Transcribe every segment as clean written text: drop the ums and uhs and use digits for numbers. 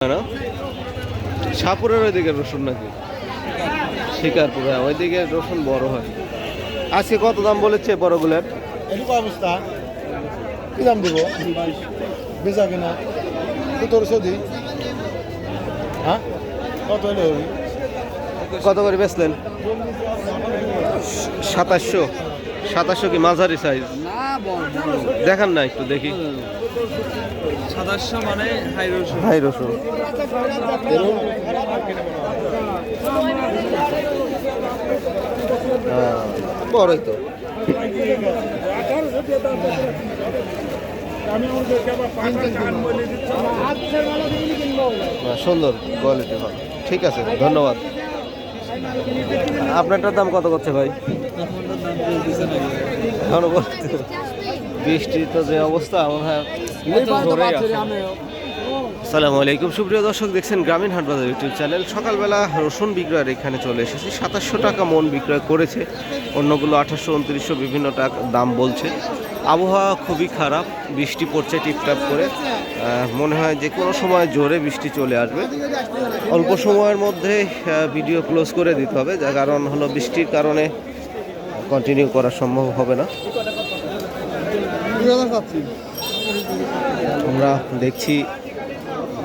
না সাপুরের ওইদিকে রসুন নাকি শিকারপুরে ওইদিকে রসুন বড় হয়। আজকে কত দাম বলেছে বড়গুলোর? অবস্থা কি দাম দেবো বেচা কিনা তোর সৌদি হ্যাঁ কত হলে কত করে বেচলেন? 2700 কি মাঝারি সাইজ? দেখান না একটু দেখি। 2700 মানে হাই রসুন বড়ই তো। সুন্দর কোয়ালিটি ভালো, ঠিক আছে ধন্যবাদ। আপনারটার দাম কত করছে ভাই? বৃষ্টি তো যে অবস্থা আমার আসসালামু আলাইকুম সুপ্রিয় দর্শক, দেখছেন গ্রামীণ হাট বাজার ইউটিউব চ্যানেল। সকালবেলা রসুন বিক্রয়ের এখানে চলে এসেছি। 2700 টাকা মন বিক্রয় করেছে, অন্যগুলো 2800 2900 বিভিন্ন টাকা দাম বলছে। আবহাওয়া খুবই খারাপ, বৃষ্টি পড়ছে টিপটাপ করে। মনে হয় যে কোনো সময় জোরে বৃষ্টি চলে আসবে। অল্প সময়ের মধ্যে ভিডিও ক্লোজ করে দিতে হবে, যার কারণ হলো বৃষ্টির কারণে কন্টিনিউ করা সম্ভব হবে না। আমরা দেখছি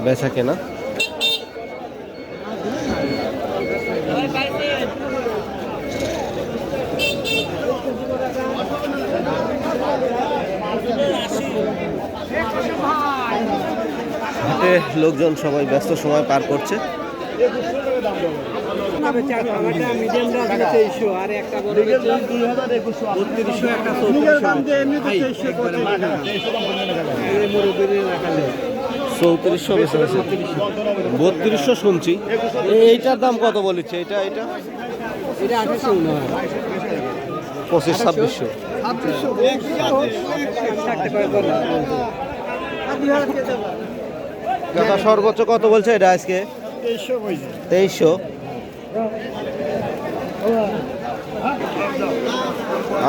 বেচা কেনা। হাটে লোকজন সবাই ব্যস্ত সময় পার করছে। চৌত্রিশশো বেশি বেশি 3200 শুনছি। এইটার দাম কত বলেছে? এটা 2500 2600 সর্বোচ্চ কত বলছে এটা আজকে? 2300।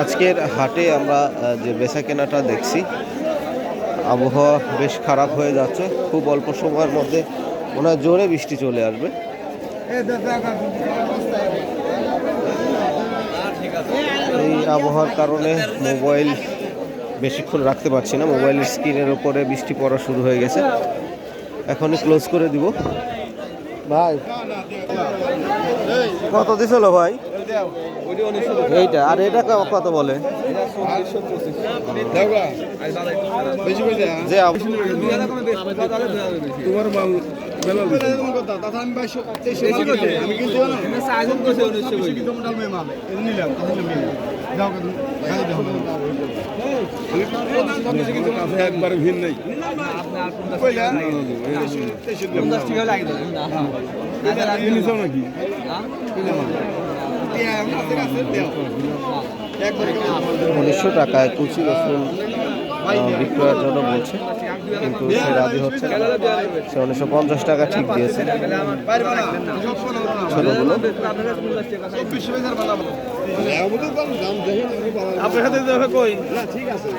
আজকের হাটে আমরা যে বেচা কেনাটা দেখছি, আবহাওয়া বেশ খারাপ হয়ে যাচ্ছে। খুব অল্প সময়ের মধ্যে মনে হয় জোরে বৃষ্টি চলে আসবে। এই আবহাওয়ার কারণে মোবাইল বেশিক্ষণ রাখতে পারছি না। মোবাইলের স্ক্রিনের উপরে বৃষ্টি পড়া শুরু হয়ে গেছে, এখনই ক্লোজ করে দিব। ভাই কত দিছিল ভাই এইটা? আর এটা কত বলে? যে তোমার মাল একবার ভিড় নেই। নাকি 1900 টাকায় কুচি রসুন বিক্রয়ের জন্য বলছে, কিন্তু সে রাজি হচ্ছে না। সে 1950 টাকা ঠিক দিয়েছে। ছোটগুলো আপনার সাথে দেখে কই না ঠিক আছে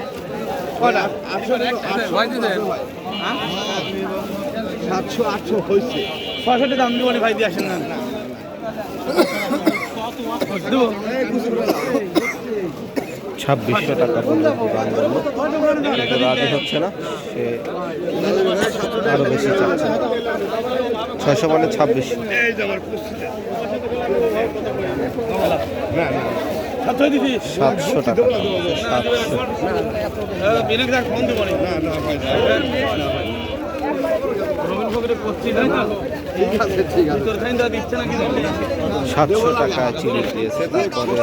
700-800 হয়েছে। 65 দাম দিব ভাই দিয়ে আসেন না। 2600 টাকা পর্যন্ত দাম বললো, কিন্তু রাজি হচ্ছে না। সে আরো বেশি চাচ্ছে। 600 মানে 2600। 700 টাকা 700 টাকা চিনি দিয়েছে। তারপরে